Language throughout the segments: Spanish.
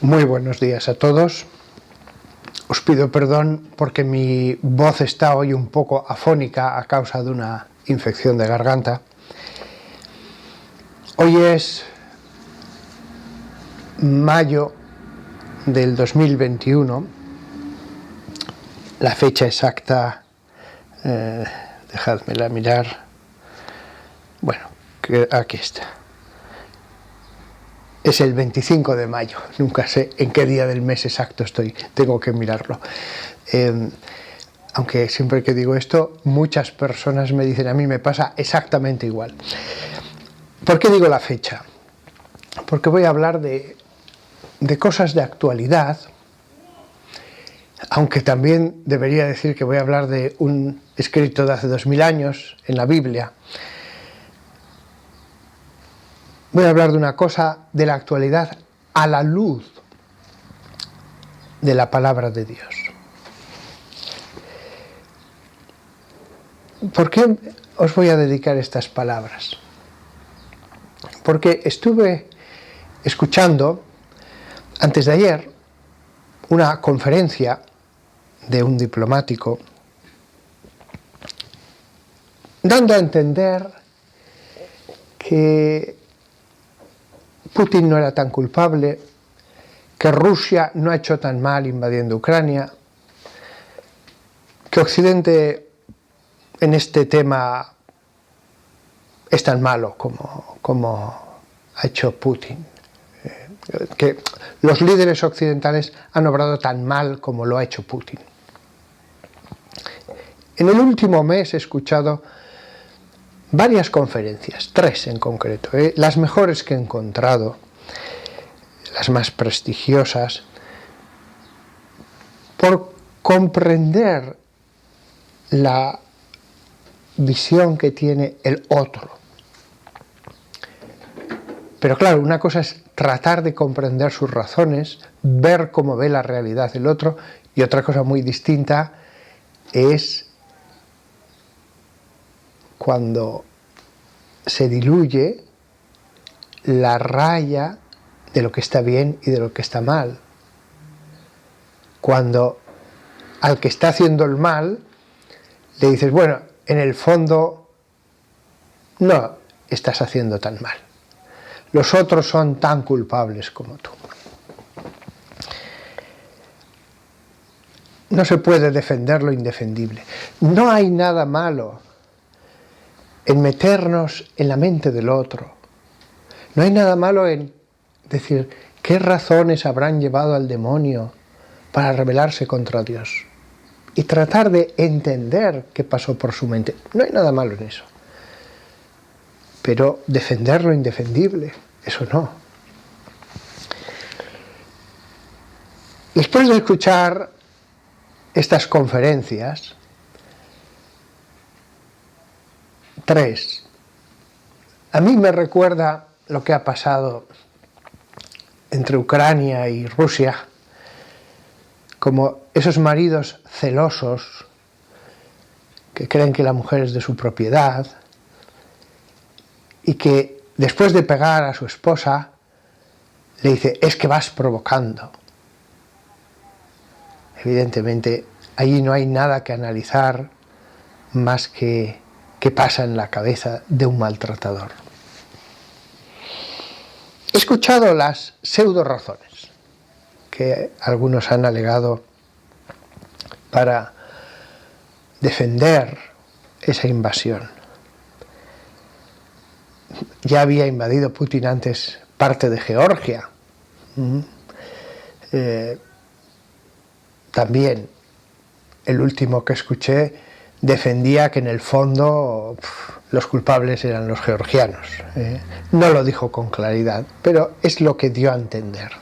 Muy buenos días a todos. Os pido perdón porque mi voz está hoy un poco afónica a causa de una infección de garganta. Hoy es mayo del 2021. La fecha exacta, dejádmela mirar. Bueno, aquí está. Es el 25 de mayo, nunca sé en qué día del mes exacto estoy, tengo que mirarlo. Aunque siempre que digo esto, muchas personas me dicen, a mí me pasa exactamente igual. ¿Por qué digo la fecha? Porque voy a hablar de cosas de actualidad, aunque también debería decir que voy a hablar de un escrito de hace 2000 años en la Biblia. Voy a hablar de una cosa de la actualidad a la luz de la palabra de Dios. ¿Por qué os voy a dedicar estas palabras? Porque estuve escuchando, antes de ayer, una conferencia de un diplomático, dando a entender que Putin no era tan culpable, que Rusia no ha hecho tan mal invadiendo Ucrania, que Occidente en este tema es tan malo como ha hecho Putin, que los líderes occidentales han obrado tan mal como lo ha hecho Putin. En el último mes he escuchado varias conferencias, 3 en concreto, las mejores que he encontrado, las más prestigiosas, por comprender la visión que tiene el otro. Pero claro, una cosa es tratar de comprender sus razones, ver cómo ve la realidad el otro, y otra cosa muy distinta es cuando se diluye la raya de lo que está bien y de lo que está mal. Cuando al que está haciendo el mal le dices, bueno, en el fondo no estás haciendo tan mal. Los otros son tan culpables como tú. No se puede defender lo indefendible. No hay nada malo en meternos en la mente del otro. No hay nada malo en decir, ¿qué razones habrán llevado al demonio para rebelarse contra Dios? Y tratar de entender qué pasó por su mente. No hay nada malo en eso. Pero defender lo indefendible, eso no. Después de escuchar estas conferencias, 3, a mí me recuerda lo que ha pasado entre Ucrania y Rusia, como esos maridos celosos que creen que la mujer es de su propiedad y que después de pegar a su esposa le dice, es que vas provocando. Evidentemente, allí no hay nada que analizar más que qué pasa en la cabeza de un maltratador. He escuchado las pseudo razones que algunos han alegado para defender esa invasión. Ya había invadido Putin antes parte de Georgia. También el último que escuché defendía que en el fondo los culpables eran los georgianos. No lo dijo con claridad, pero es lo que dio a entender.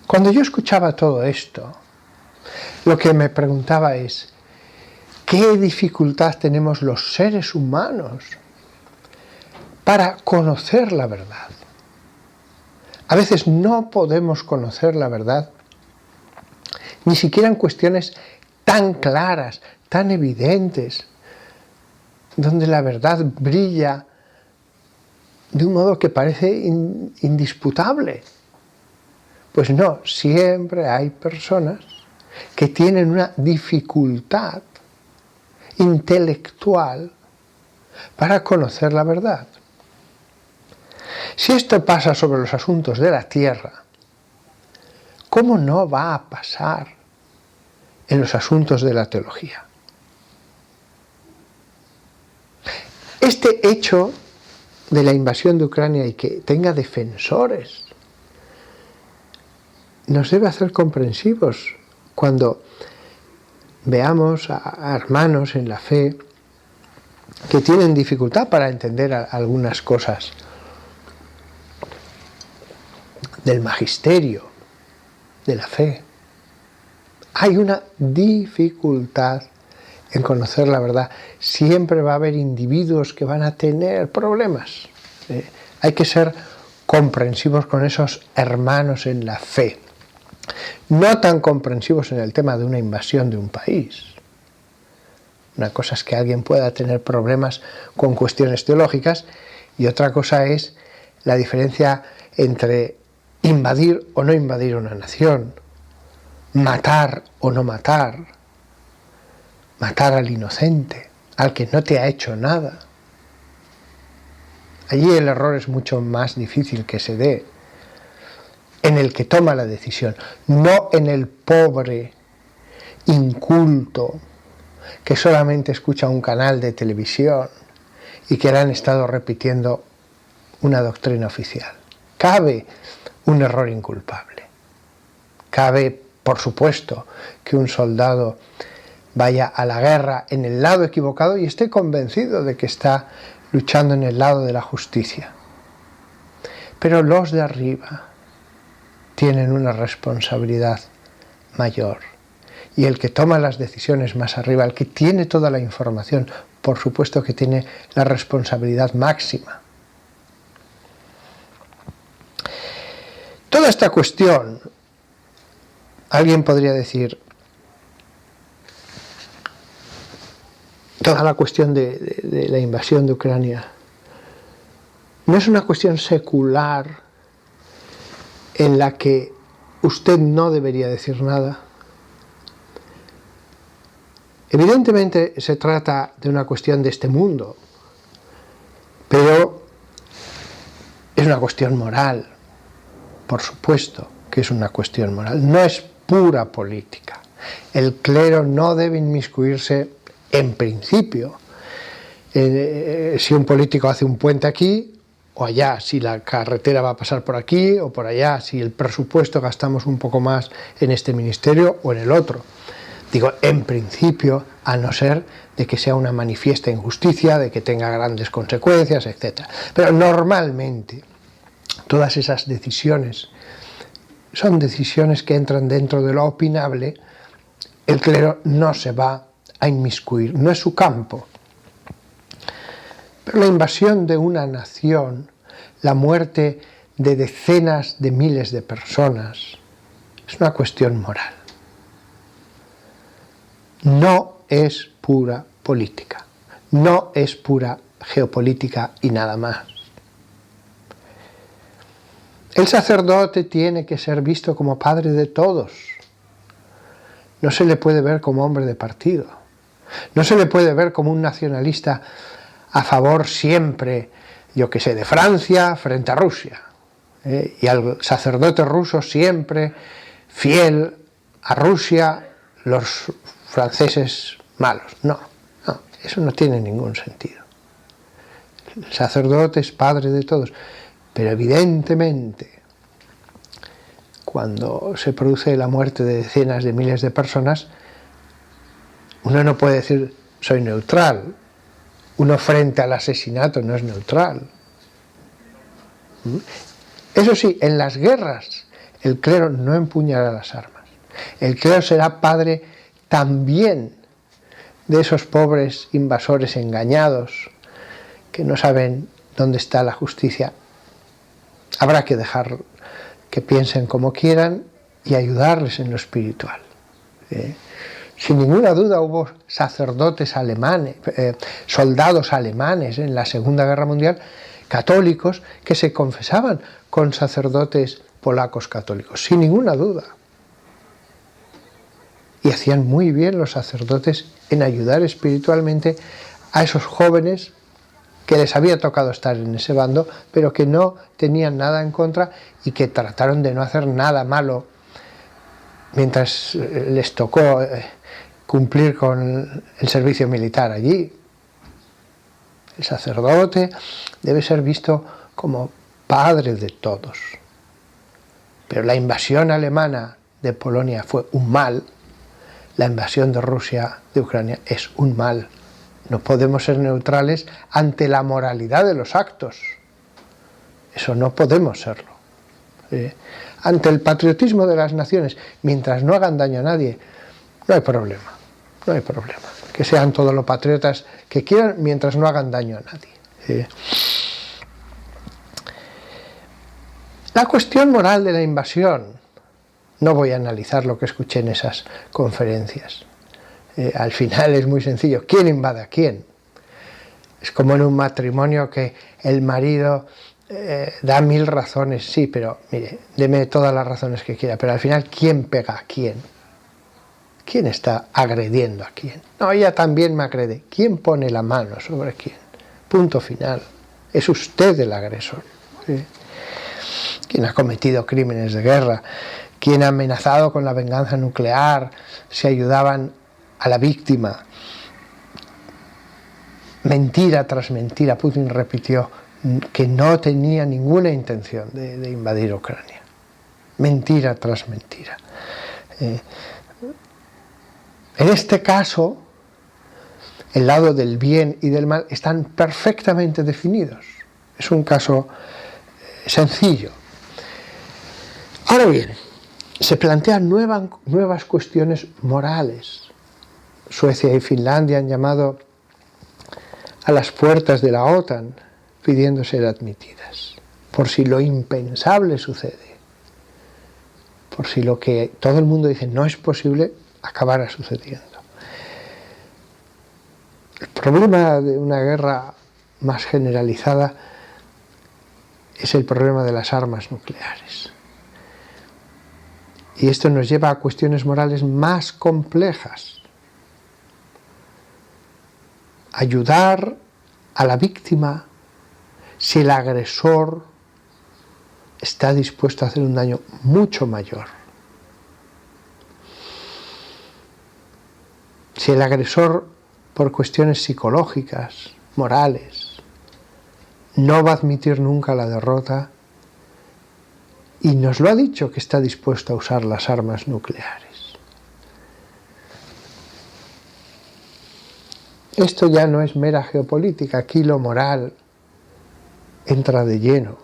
Cuando yo escuchaba todo esto, lo que me preguntaba es, ¿qué dificultad tenemos los seres humanos para conocer la verdad? A veces no podemos conocer la verdad, ni siquiera en cuestiones tan claras, tan evidentes, donde la verdad brilla de un modo que parece indisputable. Pues no, siempre hay personas que tienen una dificultad intelectual para conocer la verdad. Si esto pasa sobre los asuntos de la tierra, ¿cómo no va a pasar en los asuntos de la teología? Este hecho de la invasión de Ucrania y que tenga defensores nos debe hacer comprensivos cuando veamos a hermanos en la fe que tienen dificultad para entender algunas cosas del magisterio, de la fe. Hay una dificultad en conocer la verdad. Siempre va a haber individuos que van a tener problemas. Hay que ser comprensivos con esos hermanos en la fe. No tan comprensivos en el tema de una invasión de un país. Una cosa es que alguien pueda tener problemas con cuestiones teológicas y otra cosa es la diferencia entre invadir o no invadir una nación, matar o no matar, matar al inocente, al que no te ha hecho nada. Allí el error es mucho más difícil que se dé en el que toma la decisión, no en el pobre inculto que solamente escucha un canal de televisión y que le han estado repitiendo una doctrina oficial. Cabe un error inculpable. Cabe, por supuesto, que un soldado vaya a la guerra en el lado equivocado y esté convencido de que está luchando en el lado de la justicia. Pero los de arriba tienen una responsabilidad mayor. Y el que toma las decisiones más arriba, el que tiene toda la información, por supuesto que tiene la responsabilidad máxima. Toda esta cuestión, alguien podría decir, toda la cuestión de la invasión de Ucrania, no es una cuestión secular en la que usted no debería decir nada. Evidentemente se trata de una cuestión de este mundo, pero es una cuestión moral, por supuesto que es una cuestión moral, no es pura política. El clero no debe inmiscuirse en principio. Si un político hace un puente aquí o allá, si la carretera va a pasar por aquí o por allá, si el presupuesto gastamos un poco más en este ministerio o en el otro. Digo, en principio, a no ser de que sea una manifiesta injusticia, de que tenga grandes consecuencias, etc. Pero normalmente, todas esas decisiones son decisiones que entran dentro de lo opinable. El clero no se va a inmiscuir, no es su campo. Pero la invasión de una nación, la muerte de decenas de miles de personas, es una cuestión moral. No es pura política, no es pura geopolítica y nada más. El sacerdote tiene que ser visto como padre de todos. No se le puede ver como hombre de partido. No se le puede ver como un nacionalista a favor siempre, yo que sé, de Francia frente a Rusia. Y al sacerdote ruso siempre fiel a Rusia, los franceses malos. No, eso no tiene ningún sentido. El sacerdote es padre de todos, pero evidentemente cuando se produce la muerte de decenas de miles de personas, uno no puede decir soy neutral. Uno frente al asesinato no es neutral. Eso sí, en las guerras el clero no empuñará las armas. El clero será padre también de esos pobres invasores engañados que no saben dónde está la justicia. Habrá que dejar que piensen como quieran y ayudarles en lo espiritual. Sin ninguna duda hubo sacerdotes alemanes, soldados alemanes en la Segunda Guerra Mundial católicos que se confesaban con sacerdotes polacos católicos, sin ninguna duda. Y hacían muy bien los sacerdotes en ayudar espiritualmente a esos jóvenes que les había tocado estar en ese bando, pero que no tenían nada en contra y que trataron de no hacer nada malo mientras les tocó cumplir con el servicio militar allí. El sacerdote debe ser visto como padre de todos. Pero la invasión alemana de Polonia fue un mal, la invasión de Rusia de Ucrania es un mal. No podemos ser neutrales ante la moralidad de los actos. Eso no podemos serlo. Ante el patriotismo de las naciones, mientras no hagan daño a nadie, no hay problema. No hay problema. Que sean todos los patriotas que quieran, mientras no hagan daño a nadie. La cuestión moral de la invasión, no voy a analizar lo que escuché en esas conferencias. Al final es muy sencillo. ¿Quién invade a quién? Es como en un matrimonio que el marido da 1000 razones. Sí, pero mire, deme todas las razones que quiera. Pero al final, ¿quién pega a quién? ¿Quién está agrediendo a quién? No, ella también me agrede. ¿Quién pone la mano sobre quién? Punto final. Es usted el agresor. ¿Sí? ¿Quién ha cometido crímenes de guerra? ¿Quién ha amenazado con la venganza nuclear? ¿Se ayudaban a la víctima? Mentira tras mentira, Putin repitió que no tenía ninguna intención de invadir Ucrania. Mentira tras mentira. En este caso, el lado del bien y del mal están perfectamente definidos. Es un caso sencillo. Ahora bien, se plantean nuevas cuestiones morales. Suecia y Finlandia han llamado a las puertas de la OTAN pidiendo ser admitidas, por si lo impensable sucede, por si lo que todo el mundo dice no es posible acabara sucediendo. El problema de una guerra más generalizada es el problema de las armas nucleares. Y esto nos lleva a cuestiones morales más complejas. Ayudar a la víctima si el agresor está dispuesto a hacer un daño mucho mayor. Si el agresor, por cuestiones psicológicas, morales, no va a admitir nunca la derrota, y nos lo ha dicho que está dispuesto a usar las armas nucleares. Esto ya no es mera geopolítica, aquí lo moral entra de lleno.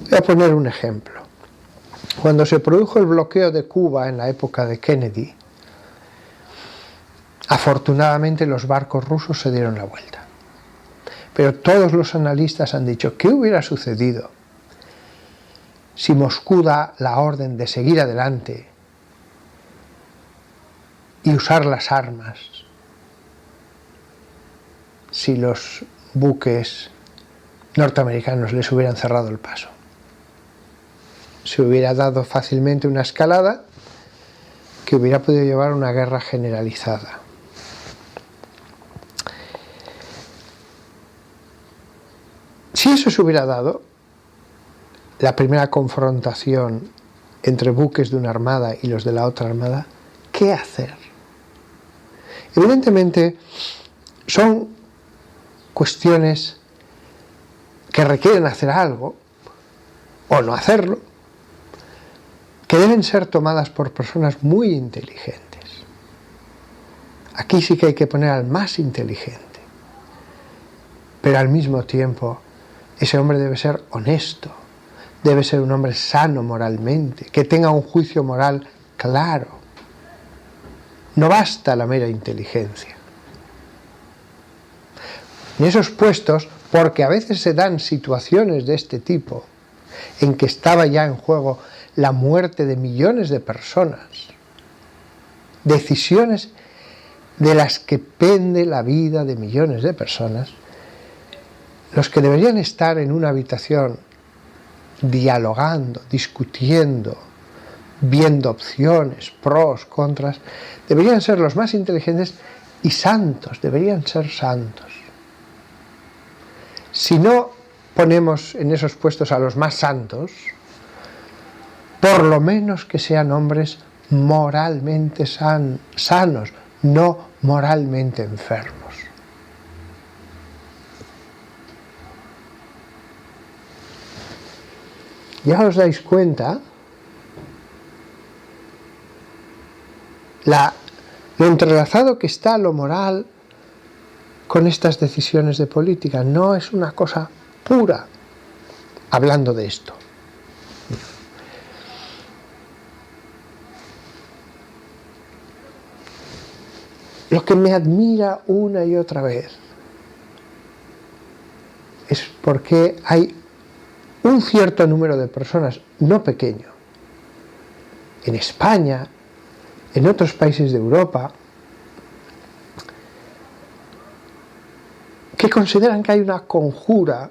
Voy a poner un ejemplo. Cuando se produjo el bloqueo de Cuba en la época de Kennedy, afortunadamente los barcos rusos se dieron la vuelta. Pero todos los analistas han dicho, ¿qué hubiera sucedido si Moscú da la orden de seguir adelante y usar las armas? Si los buques norteamericanos les hubieran cerrado el paso. Se hubiera dado fácilmente una escalada que hubiera podido llevar a una guerra generalizada. Si eso se hubiera dado, la primera confrontación entre buques de una armada y los de la otra armada, ¿qué hacer? Evidentemente, son cuestiones que requieren hacer algo, o no hacerlo, que deben ser tomadas por personas muy inteligentes. Aquí sí que hay que poner al más inteligente, pero al mismo tiempo ese hombre debe ser honesto, debe ser un hombre sano moralmente, que tenga un juicio moral claro. No basta la mera inteligencia. En esos puestos, porque a veces se dan situaciones de este tipo, en que estaba ya en juego la muerte de millones de personas, decisiones de las que pende la vida de millones de personas, los que deberían estar en una habitación dialogando, discutiendo, viendo opciones, pros, contras, deberían ser los más inteligentes y santos, deberían ser santos. Si no ponemos en esos puestos a los más santos, por lo menos que sean hombres moralmente sanos, no moralmente enfermos. Ya os dais cuenta lo entrelazado que está lo moral con estas decisiones de política. No es una cosa pura hablando de esto. Lo que me admira una y otra vez es porque hay un cierto número de personas, no pequeño, en España, en otros países de Europa, que consideran que hay una conjura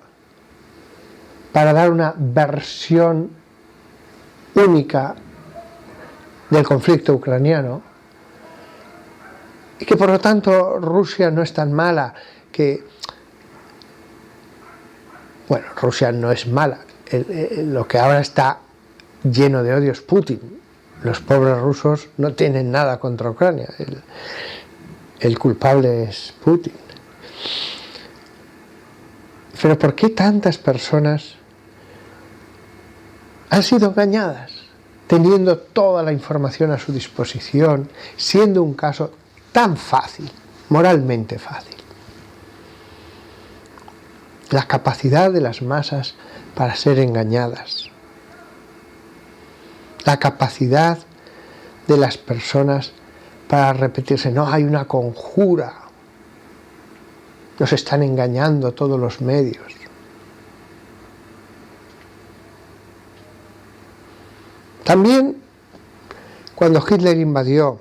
para dar una versión única del conflicto ucraniano y que por lo tanto Rusia no es tan mala, que bueno, Rusia no es mala, lo que ahora está lleno de odio es Putin. Los pobres rusos no tienen nada contra Ucrania, el culpable es Putin. Pero ¿por qué tantas personas han sido engañadas, teniendo toda la información a su disposición, siendo un caso tan fácil, moralmente fácil? La capacidad de las masas para ser engañadas. La capacidad de las personas para repetirse, no, hay una conjura, nos están engañando todos los medios. También, cuando Hitler invadió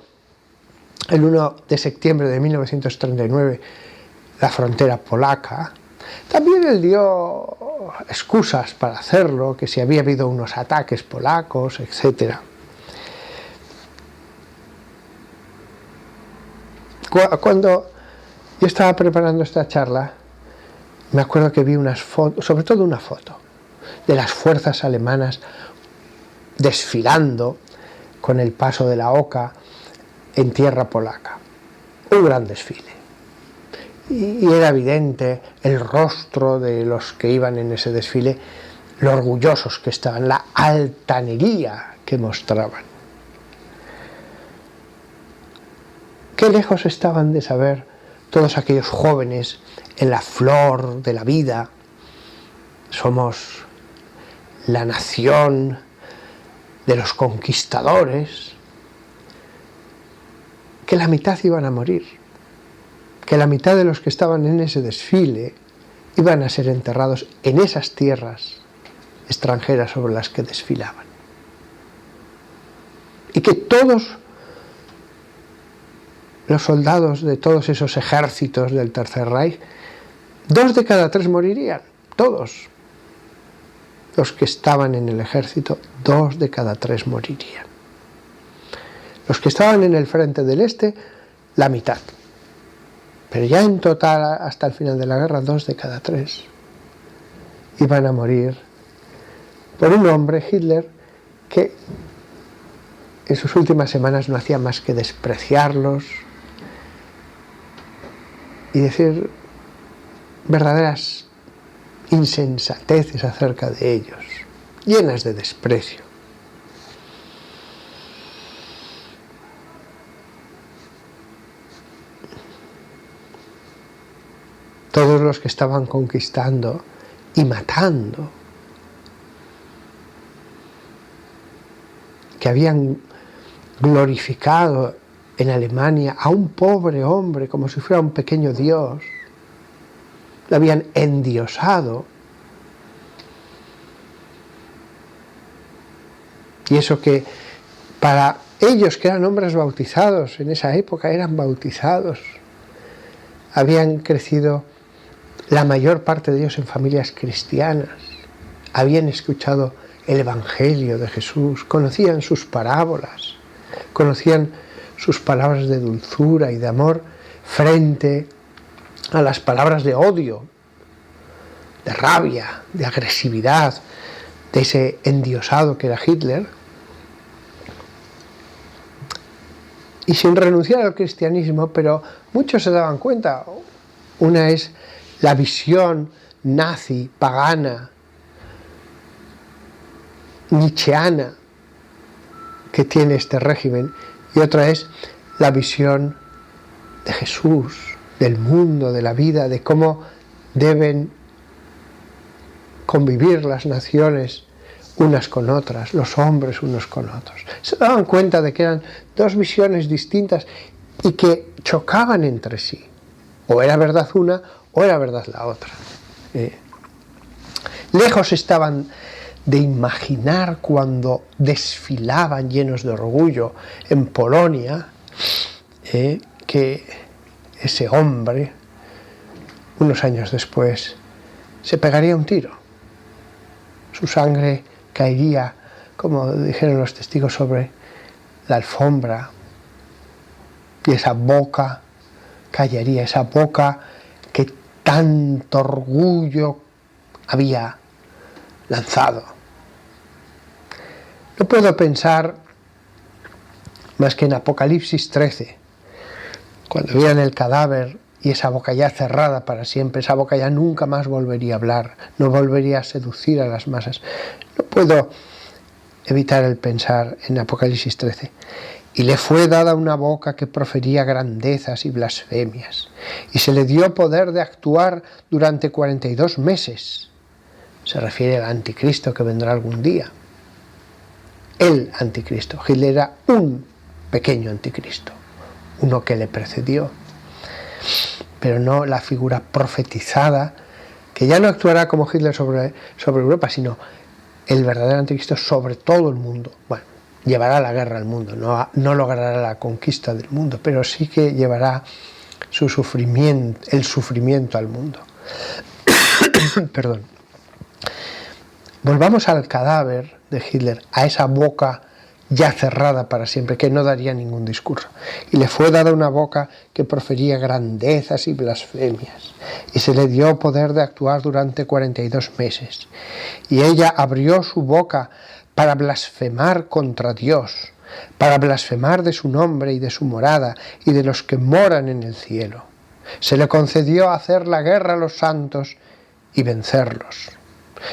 el 1 de septiembre de 1939 la frontera polaca, también él dio excusas para hacerlo, que si había habido unos ataques polacos, etc. Cuando yo estaba preparando esta charla, me acuerdo que vi unas fotos, sobre todo una foto, de las fuerzas alemanas desfilando con el paso de la Oka en tierra polaca. Un gran desfile. Y era evidente el rostro de los que iban en ese desfile, lo orgullosos que estaban, la altanería que mostraban. Qué lejos estaban de saber todos aquellos jóvenes en la flor de la vida. Somos la nación de los conquistadores, que la mitad iban a morir, que la mitad de los que estaban en ese desfile iban a ser enterrados en esas tierras extranjeras sobre las que desfilaban. Y que todos los soldados de todos esos ejércitos del Tercer Reich, 2 de cada 3 morirían, todos. Los que estaban en el ejército, 2 de cada 3 morirían. Los que estaban en el frente del este, la mitad. Pero ya en total, hasta el final de la guerra, 2 de cada 3 iban a morir por un hombre, Hitler, que en sus últimas semanas no hacía más que despreciarlos y decir verdaderas insensateces acerca de ellos, llenas de desprecio. Todos los que estaban conquistando y matando, que habían glorificado en Alemania a un pobre hombre como si fuera un pequeño dios, lo habían endiosado. Y eso que para ellos, que eran hombres bautizados en esa época, eran bautizados, habían crecido la mayor parte de ellos en familias cristianas, habían escuchado el Evangelio de Jesús, conocían sus parábolas, conocían sus palabras de dulzura y de amor frente a las palabras de odio, de rabia, de agresividad, de ese endiosado que era Hitler. Y sin renunciar al cristianismo, pero muchos se daban cuenta. Una es la visión nazi, pagana, nietzscheana que tiene este régimen, y otra es la visión de Jesús, del mundo, de la vida, de cómo deben convivir las naciones unas con otras, los hombres unos con otros. Se daban cuenta de que eran dos visiones distintas y que chocaban entre sí. O era verdad una o era verdad la otra. Lejos estaban de imaginar cuando desfilaban llenos de orgullo en Polonia, que ese hombre, unos años después, se pegaría un tiro. Su sangre caería, como dijeron los testigos, sobre la alfombra, y esa boca callaría, esa boca que tanto orgullo había lanzado. No puedo pensar más que en Apocalipsis 13, cuando vieron el cadáver y esa boca ya cerrada para siempre, esa boca ya nunca más volvería a hablar, no volvería a seducir a las masas. No puedo evitar el pensar en Apocalipsis 13. Y le fue dada una boca que profería grandezas y blasfemias, y se le dio poder de actuar durante 42 meses. Se refiere al anticristo que vendrá algún día. El anticristo. Hitler era un pequeño anticristo, uno que le precedió, pero no la figura profetizada, que ya no actuará como Hitler sobre Europa, sino el verdadero anticristo sobre todo el mundo. Bueno, llevará la guerra al mundo, no logrará la conquista del mundo, pero sí que llevará el sufrimiento al mundo. Perdón. Volvamos al cadáver de Hitler, a esa boca ya cerrada para siempre, que no daría ningún discurso. Y le fue dada una boca que profería grandezas y blasfemias, y se le dio poder de actuar durante 42 meses. Y ella abrió su boca para blasfemar contra Dios, para blasfemar de su nombre y de su morada y de los que moran en el cielo. Se le concedió hacer la guerra a los santos y vencerlos.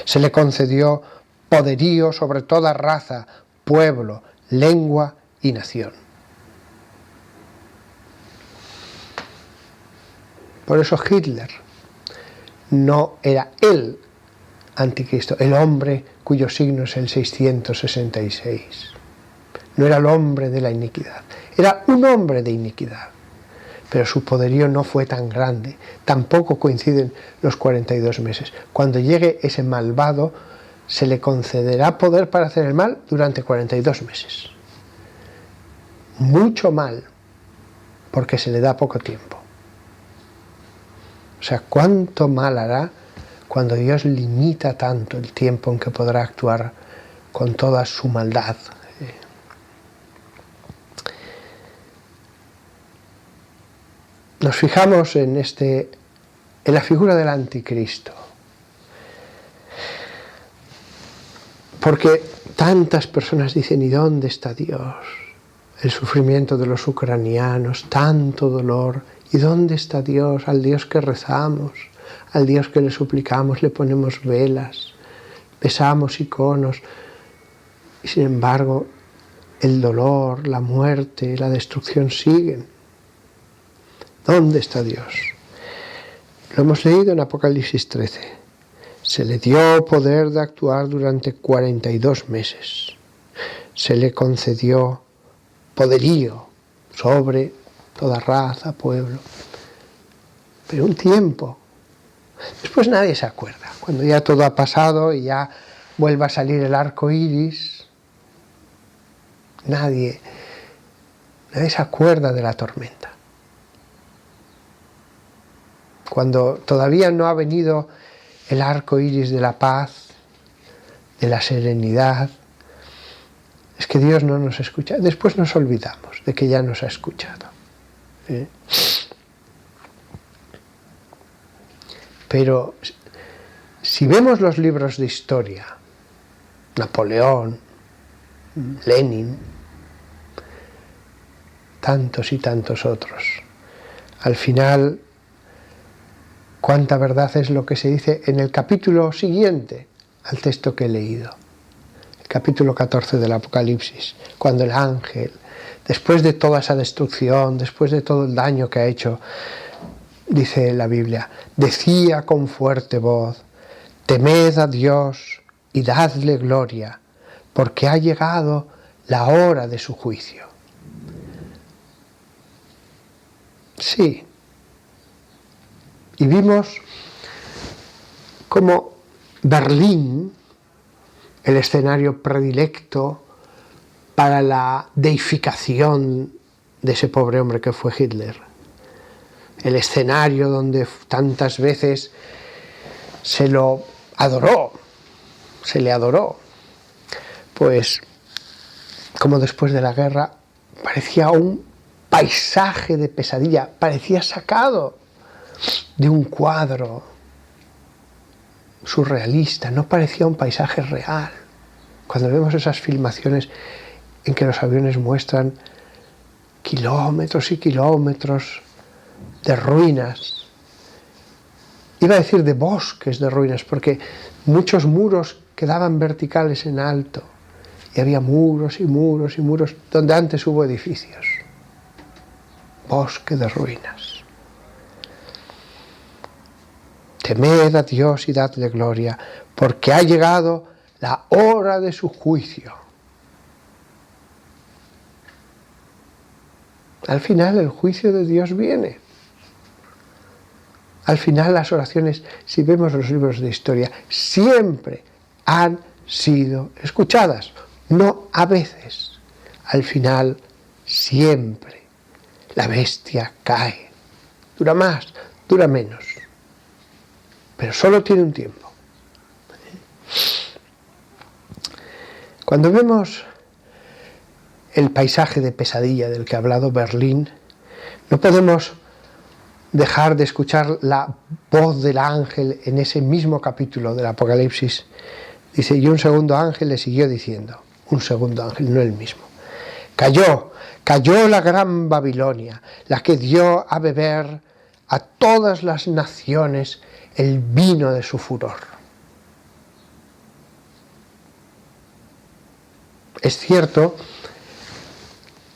Se le concedió poderío sobre toda raza, pueblo, lengua y nación. Por eso Hitler no era el anticristo, el hombre cuyo signo es el 666. No era el hombre de la iniquidad, era un hombre de iniquidad. Pero su poderío no fue tan grande, tampoco coinciden los 42 meses. Cuando llegue ese malvado, se le concederá poder para hacer el mal durante 42 meses. Mucho mal, porque se le da poco tiempo. O sea, ¿cuánto mal hará cuando Dios limita tanto el tiempo en que podrá actuar con toda su maldad? Nos fijamos en la figura del anticristo, porque tantas personas dicen: ¿y dónde está Dios? El sufrimiento de los ucranianos, tanto dolor, ¿y dónde está Dios? Al Dios que rezamos, al Dios que le suplicamos, le ponemos velas, besamos iconos, y sin embargo el dolor, la muerte, la destrucción siguen. ¿Dónde está Dios? Lo hemos leído en Apocalipsis 13. Se le dio poder de actuar durante 42 meses. Se le concedió poderío sobre toda raza, pueblo. Pero un tiempo. Después nadie se acuerda. Cuando ya todo ha pasado y ya vuelve a salir el arco iris, nadie se acuerda de la tormenta. cuando todavía no ha venido el arco iris de la paz, de la serenidad, es que Dios no nos escucha. Después nos olvidamos de que ya nos ha escuchado. Pero si vemos los libros de historia, Napoleón, Lenin, tantos y tantos otros, al final, cuánta verdad es lo que se dice en el capítulo siguiente al texto que he leído, el capítulo 14 del Apocalipsis, cuando el ángel, después de toda esa destrucción, después de todo el daño que ha hecho, dice la Biblia, decía con fuerte voz, temed a Dios y dadle gloria, porque ha llegado la hora de su juicio. Sí. Y vimos cómo Berlín, el escenario predilecto para la deificación de ese pobre hombre que fue Hitler, el escenario donde tantas veces se lo adoró, se le adoró, pues como después de la guerra parecía un paisaje de pesadilla, parecía sacado de un cuadro surrealista, no parecía un paisaje real. Cuando vemos esas filmaciones en que los aviones muestran kilómetros y kilómetros de ruinas, iba a decir de bosques de ruinas, porque muchos muros quedaban verticales en alto y había muros y muros y muros donde antes hubo edificios. Bosque de ruinas. Temed a Dios y dadle gloria, porque ha llegado la hora de su juicio. Al final el juicio de Dios viene. Al final las oraciones, si vemos los libros de historia, siempre han sido escuchadas, no a veces. Al final, siempre. La bestia cae. Dura más, dura menos. Pero solo tiene un tiempo. Cuando vemos el paisaje de pesadilla del que ha hablado Berlín, no podemos dejar de escuchar la voz del ángel en ese mismo capítulo del Apocalipsis. Dice, y un segundo ángel le siguió diciendo, un segundo ángel, no el mismo, cayó la gran Babilonia, la que dio a beber a todas las naciones el vino de su furor. Es cierto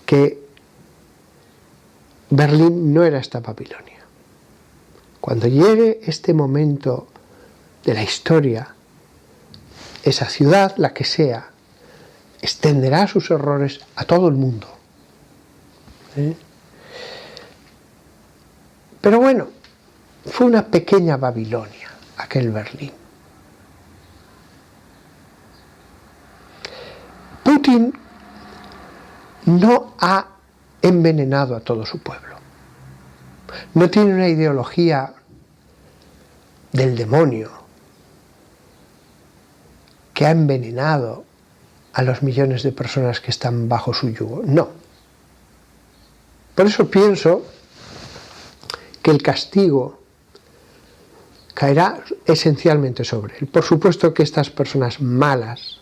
que Berlín no era esta Babilonia. Cuando llegue este momento de la historia, esa ciudad, la que sea, extenderá sus errores a todo el mundo. Pero bueno, fue una pequeña Babilonia, aquel Berlín. Putin no ha envenenado a todo su pueblo. No tiene una ideología del demonio que ha envenenado a los millones de personas que están bajo su yugo. No. Por eso pienso que el castigo caerá esencialmente sobre él. Por supuesto que estas personas malas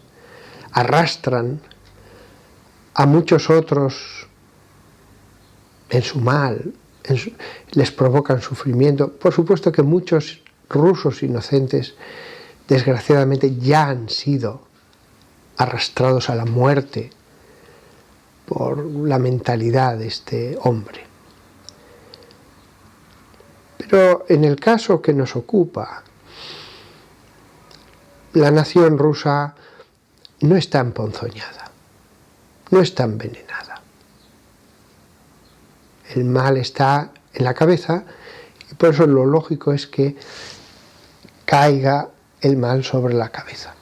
arrastran a muchos otros en su mal, les provocan sufrimiento. Por supuesto que muchos rusos inocentes, desgraciadamente, ya han sido arrastrados a la muerte por la mentalidad de este hombre. Pero en el caso que nos ocupa, la nación rusa no está emponzoñada, no está envenenada. El mal está en la cabeza y por eso lo lógico es que caiga el mal sobre la cabeza.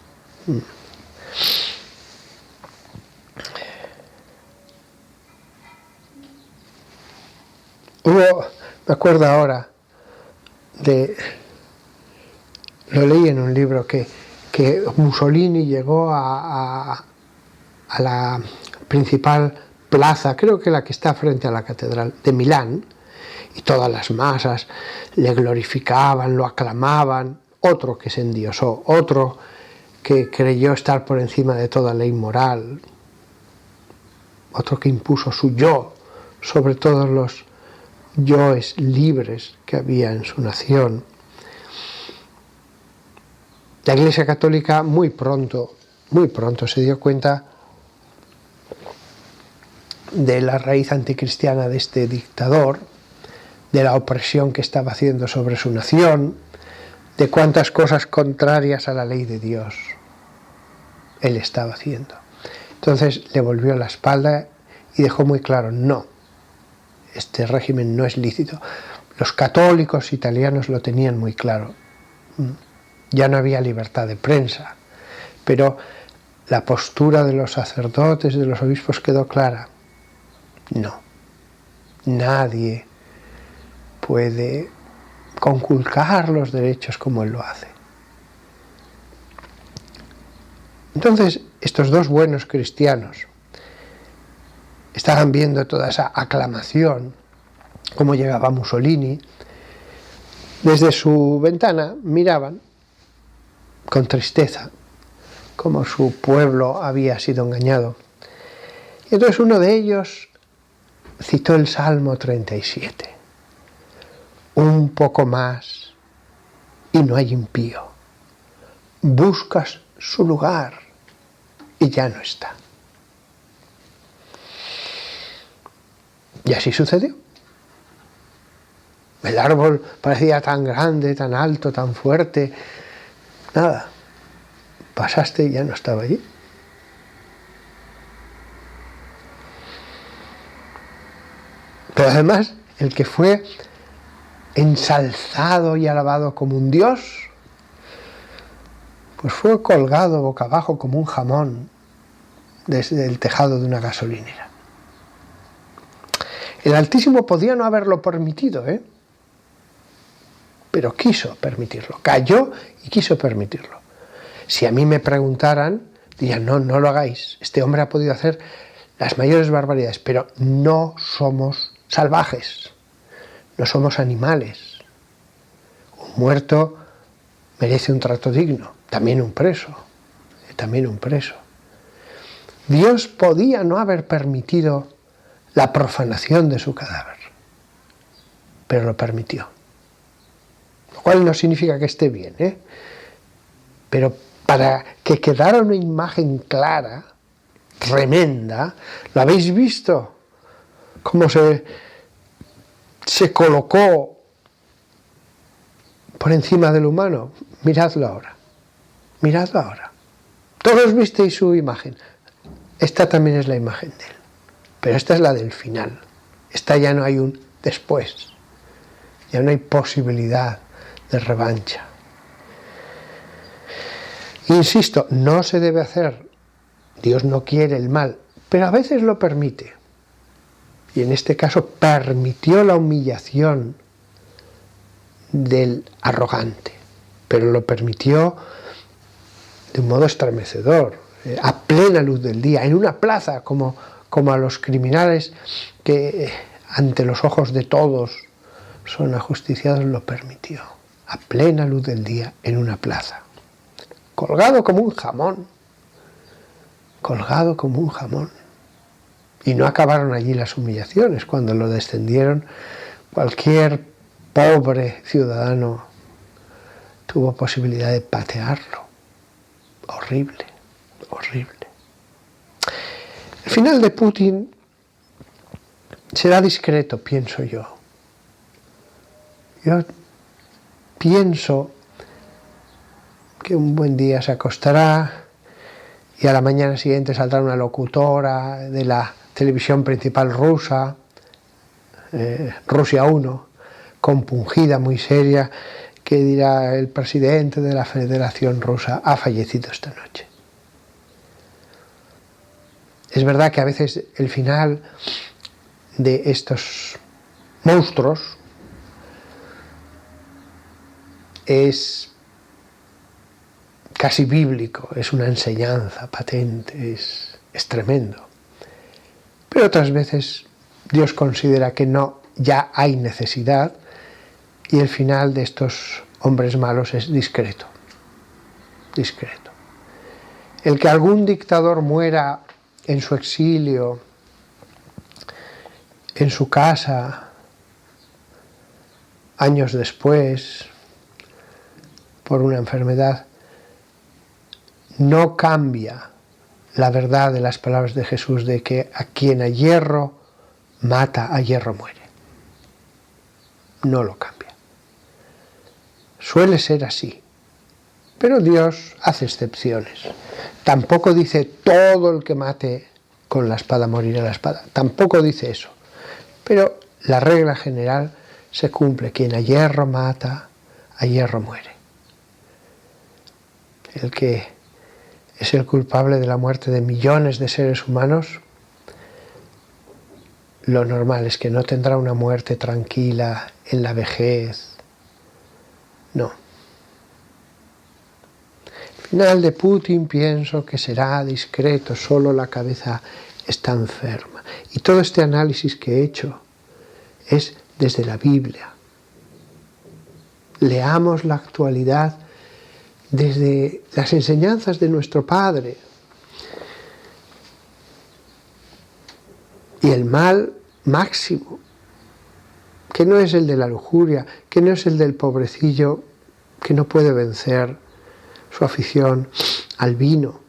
Me acuerdo ahora, lo leí en un libro, que Mussolini llegó a la principal plaza, creo que la que está frente a la catedral de Milán, y todas las masas le glorificaban, lo aclamaban. Otro que se endiosó, otro que creyó estar por encima de toda ley moral, otro que impuso su yo sobre todos los yoes libres que había en su nación. La Iglesia Católica muy pronto se dio cuenta de la raíz anticristiana de este dictador, de la opresión que estaba haciendo sobre su nación, de cuántas cosas contrarias a la ley de Dios él estaba haciendo. Entonces le volvió la espalda y dejó muy claro, no, este régimen no es lícito. Los católicos italianos lo tenían muy claro. Ya no había libertad de prensa, pero la postura de los sacerdotes, de los obispos quedó clara. No, nadie puede conculcar los derechos como él lo hace. Entonces, estos dos buenos cristianos estaban viendo toda esa aclamación, cómo llegaba Mussolini. Desde su ventana miraban con tristeza cómo su pueblo había sido engañado. Y entonces uno de ellos citó el Salmo 37. Un poco más y no hay impío. Buscas su lugar y ya no está. Y así sucedió. El árbol parecía tan grande, tan alto, tan fuerte. Nada, pasaste y ya no estaba allí. Pero además, el que fue ensalzado y alabado como un dios, pues fue colgado boca abajo como un jamón desde el tejado de una gasolinera. El Altísimo podía no haberlo permitido, pero quiso permitirlo, cayó y quiso permitirlo. Si a mí me preguntaran, dirían, no lo hagáis, este hombre ha podido hacer las mayores barbaridades, pero no somos salvajes, no somos animales. Un muerto merece un trato digno, también un preso. Dios podía no haber permitido la profanación de su cadáver, pero lo permitió. Lo cual no significa que esté bien, pero para que quedara una imagen clara, tremenda, ¿lo habéis visto? Cómo se colocó por encima del humano. Miradlo ahora. Todos visteis su imagen. Esta también es la imagen de él. Pero esta es la del final. Esta ya no hay un después. Ya no hay posibilidad de revancha. Insisto, no se debe hacer. Dios no quiere el mal, pero a veces lo permite. Y en este caso permitió la humillación del arrogante, pero lo permitió de un modo estremecedor, a plena luz del día, en una plaza, como a los criminales que ante los ojos de todos son ajusticiados, lo permitió, a plena luz del día, en una plaza, colgado como un jamón. Y no acabaron allí las humillaciones. Cuando lo descendieron, cualquier pobre ciudadano tuvo posibilidad de patearlo. Horrible. El final de Putin será discreto, pienso yo. Yo pienso que un buen día se acostará y a la mañana siguiente saldrá una locutora de la televisión principal rusa, Rusia 1, compungida, muy seria, que dirá: el presidente de la Federación Rusa ha fallecido esta noche. Es verdad que a veces el final de estos monstruos es casi bíblico, es una enseñanza patente, es tremendo. Pero otras veces Dios considera que no, ya hay necesidad, y el final de estos hombres malos es discreto, discreto. El que algún dictador muera en su exilio, en su casa, años después, por una enfermedad, no cambia la verdad de las palabras de Jesús de que a quien a hierro mata, a hierro muere. No lo cambia. Suele ser así, pero Dios hace excepciones. Tampoco dice todo el que mate con la espada morirá a la espada. Tampoco dice eso. Pero la regla general se cumple. Quien a hierro mata, a hierro muere. El que es el culpable de la muerte de millones de seres humanos, lo normal es que no tendrá una muerte tranquila en la vejez. No. El final de Putin pienso que será discreto, solo la cabeza está enferma. Y todo este análisis que he hecho es desde la Biblia. Leamos la actualidad desde las enseñanzas de nuestro Padre. Y el mal máximo, que no es el de la lujuria, que no es el del pobrecillo que no puede vencer su afición al vino,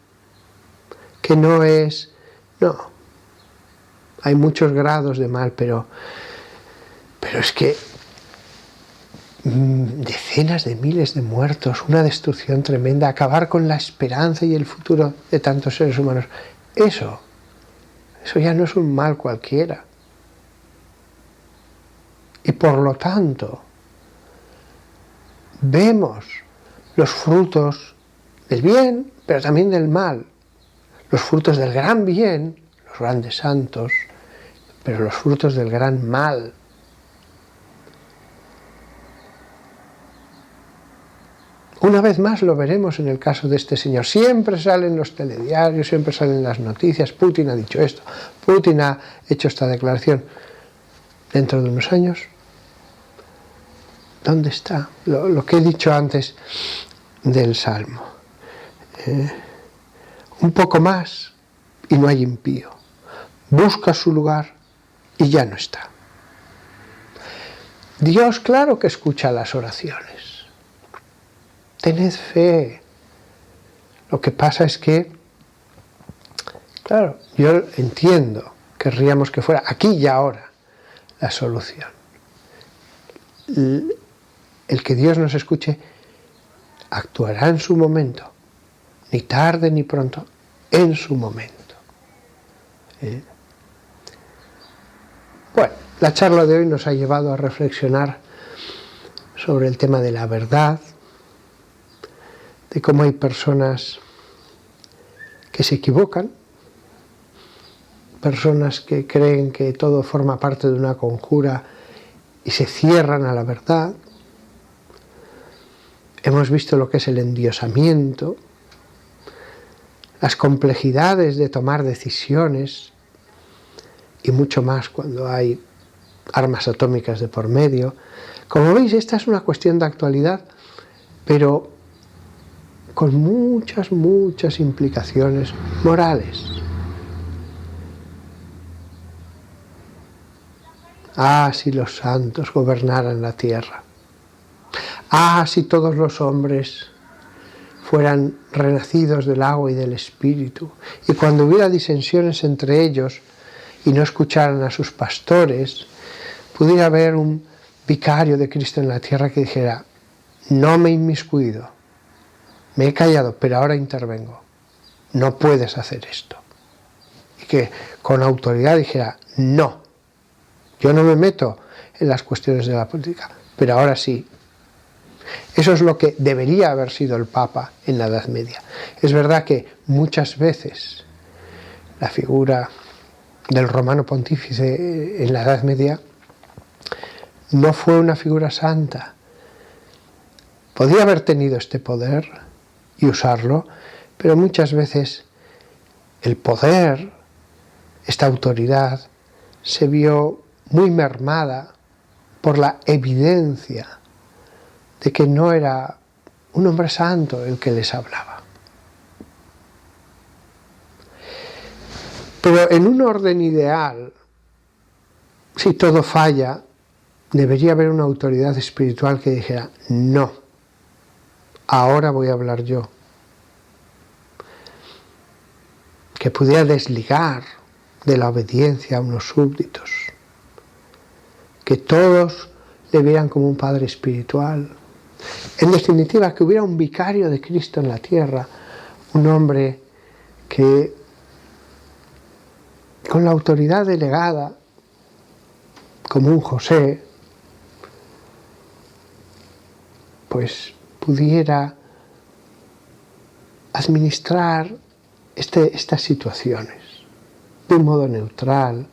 que no es... No, hay muchos grados de mal, pero es que decenas de miles de muertos, una destrucción tremenda, acabar con la esperanza y el futuro de tantos seres humanos, eso ya no es un mal cualquiera. Y por lo tanto, vemos los frutos del bien, pero también del mal. Los frutos del gran bien, los grandes santos, pero los frutos del gran mal. Una vez más lo veremos en el caso de este señor. Siempre salen los telediarios, siempre salen las noticias. Putin ha dicho esto, Putin ha hecho esta declaración. Dentro de unos años, ¿dónde está? Lo que he dicho antes del Salmo. Un poco más y no hay impío. Busca su lugar y ya no está. Dios, claro que escucha las oraciones. Tened fe. Lo que pasa es que, claro, yo entiendo, querríamos que fuera aquí y ahora la solución. El que Dios nos escuche actuará en su momento, ni tarde ni pronto, en su momento. Bueno, la charla de hoy nos ha llevado a reflexionar sobre el tema de la verdad, de cómo hay personas que se equivocan, personas que creen que todo forma parte de una conjura y se cierran a la verdad. Hemos visto lo que es el endiosamiento, las complejidades de tomar decisiones y mucho más cuando hay armas atómicas de por medio. Como veis, esta es una cuestión de actualidad, pero con muchas implicaciones morales. Ah, si los santos gobernaran la tierra. Ah, si todos los hombres fueran renacidos del agua y del espíritu, y cuando hubiera disensiones entre ellos y no escucharan a sus pastores, pudiera haber un vicario de Cristo en la tierra que dijera: no me he inmiscuido, me he callado, pero ahora intervengo, no puedes hacer esto. Y que con autoridad dijera: no, yo no me meto en las cuestiones de la política, pero ahora sí. Eso es lo que debería haber sido el Papa en la Edad Media. Es verdad que muchas veces la figura del romano pontífice en la Edad Media no fue una figura santa. Podía haber tenido este poder y usarlo, pero muchas veces el poder, esta autoridad, se vio muy mermada por la evidencia de que no era un hombre santo el que les hablaba. Pero en un orden ideal, si todo falla, debería haber una autoridad espiritual que dijera, no, ahora voy a hablar yo. Que pudiera desligar de la obediencia a unos súbditos. Que todos le vieran como un padre espiritual. En definitiva, que hubiera un vicario de Cristo en la tierra, un hombre que con la autoridad delegada, como un José, pues pudiera administrar estas situaciones de un modo neutral,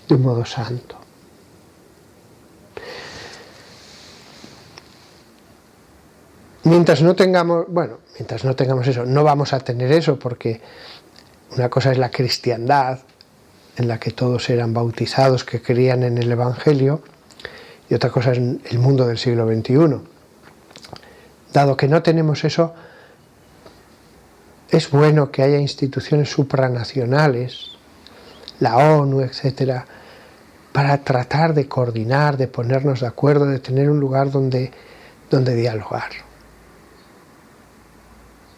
de un modo santo. Mientras no tengamos eso, no vamos a tener eso, porque una cosa es la cristiandad, en la que todos eran bautizados, que creían en el Evangelio, y otra cosa es el mundo del siglo XXI. Dado que no tenemos eso, es bueno que haya instituciones supranacionales, la ONU, etcétera, para tratar de coordinar, de ponernos de acuerdo, de tener un lugar donde dialogar.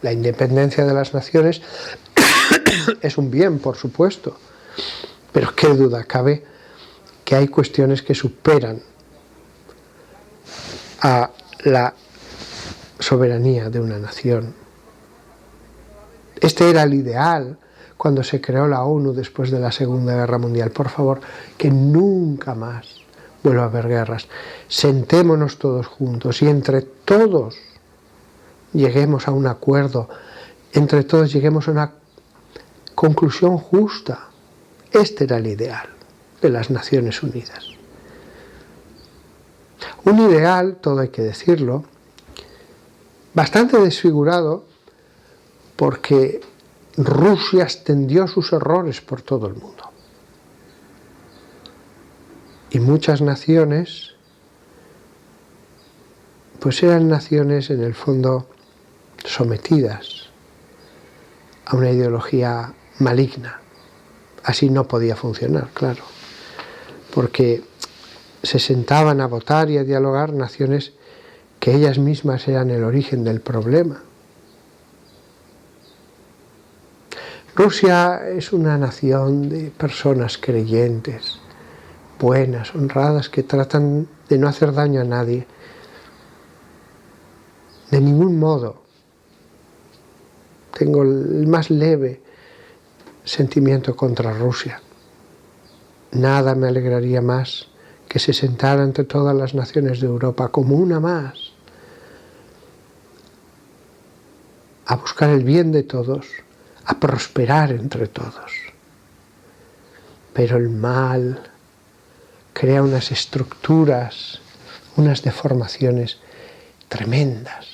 La independencia de las naciones es un bien, por supuesto, pero qué duda cabe que hay cuestiones que superan a la soberanía de una nación. Este era el ideal cuando se creó la ONU después de la Segunda Guerra Mundial. Por favor, que nunca más vuelva a haber guerras. Sentémonos todos juntos y entre todos lleguemos a un acuerdo, entre todos lleguemos a una conclusión justa. Este era el ideal de las Naciones Unidas. Un ideal, todo hay que decirlo, bastante desfigurado porque Rusia extendió sus errores por todo el mundo. Y muchas naciones, pues eran naciones en el fondo sometidas a una ideología maligna. Así no podía funcionar, claro, porque se sentaban a votar y a dialogar naciones que ellas mismas eran el origen del problema. Rusia es una nación de personas creyentes, buenas, honradas, que tratan de no hacer daño a nadie, de ningún modo. Tengo el más leve sentimiento contra Rusia. Nada me alegraría más que se sentara entre todas las naciones de Europa como una más a buscar el bien de todos, a prosperar entre todos. Pero el mal crea unas estructuras, unas deformaciones tremendas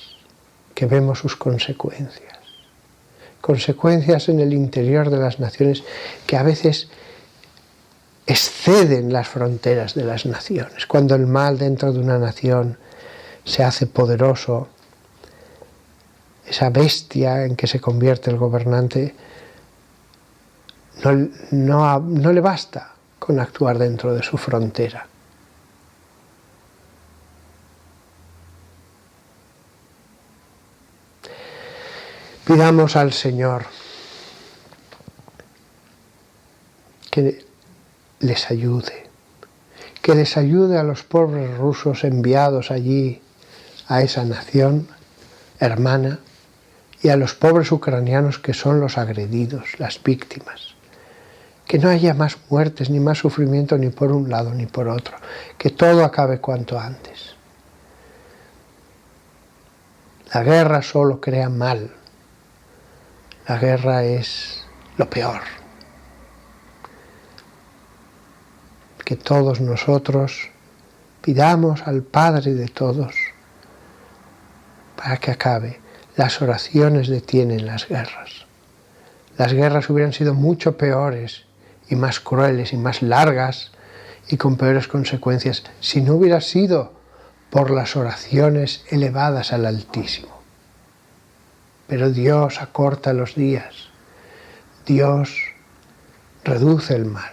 que vemos sus consecuencias. Consecuencias en el interior de las naciones que a veces exceden las fronteras de las naciones. Cuando el mal dentro de una nación se hace poderoso, esa bestia en que se convierte el gobernante, no le basta con actuar dentro de su frontera. Pidamos al Señor que les ayude, que les ayude a los pobres rusos enviados allí a esa nación hermana y a los pobres ucranianos que son los agredidos, las víctimas. Que no haya más muertes ni más sufrimiento ni por un lado ni por otro, que todo acabe cuanto antes. La guerra solo crea mal. La guerra es lo peor. Que todos nosotros pidamos al Padre de todos para que acabe. Las oraciones detienen las guerras. Las guerras hubieran sido mucho peores y más crueles y más largas y con peores consecuencias si no hubiera sido por las oraciones elevadas al Altísimo. Pero Dios acorta los días, Dios reduce el mal.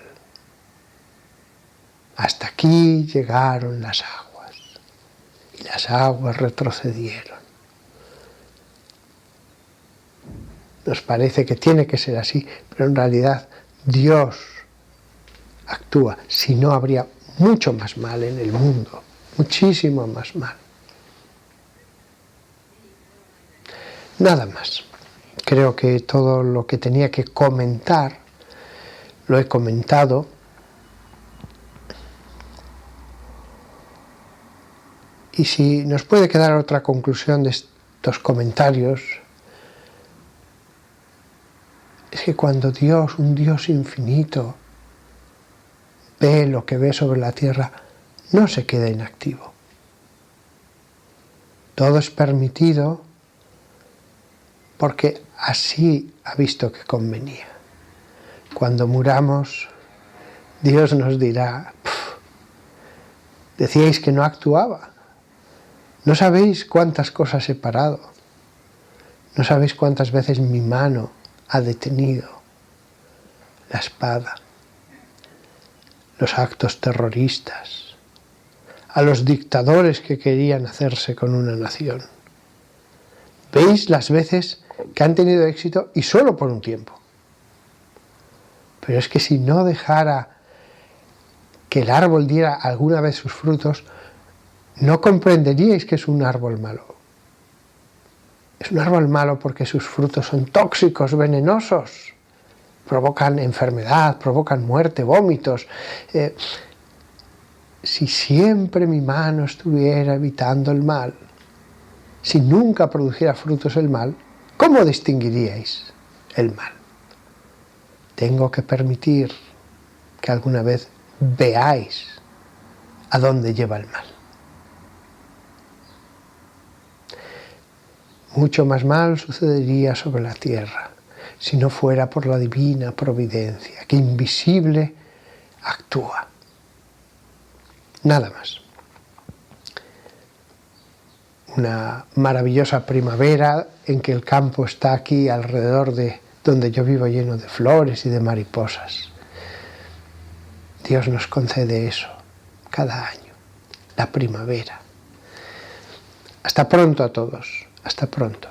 Hasta aquí llegaron las aguas y las aguas retrocedieron. Nos parece que tiene que ser así, pero en realidad Dios actúa, si no habría mucho más mal en el mundo, muchísimo más mal. Nada más. Creo que todo lo que tenía que comentar lo he comentado. Y si nos puede quedar otra conclusión de estos comentarios, es que cuando Dios, un Dios infinito, ve lo que ve sobre la tierra, no se queda inactivo. Todo es permitido porque así ha visto que convenía. Cuando muramos, Dios nos dirá, decíais que no actuaba, no sabéis cuántas cosas he parado, no sabéis cuántas veces mi mano ha detenido la espada, los actos terroristas, a los dictadores que querían hacerse con una nación. ¿Veis las veces que han tenido éxito y solo por un tiempo? Pero es que si no dejara que el árbol diera alguna vez sus frutos, no comprenderíais que es un árbol malo. Es un árbol malo porque sus frutos son tóxicos, venenosos, provocan enfermedad, provocan muerte, vómitos. Si siempre mi mano estuviera evitando el mal, si nunca produjera frutos el mal, ¿cómo distinguiríais el mal? Tengo que permitir que alguna vez veáis a dónde lleva el mal. Mucho más mal sucedería sobre la tierra si no fuera por la divina providencia, que invisible actúa. Nada más. Una maravillosa primavera en que el campo está aquí alrededor de donde yo vivo lleno de flores y de mariposas. Dios nos concede eso cada año, la primavera. Hasta pronto a todos, hasta pronto.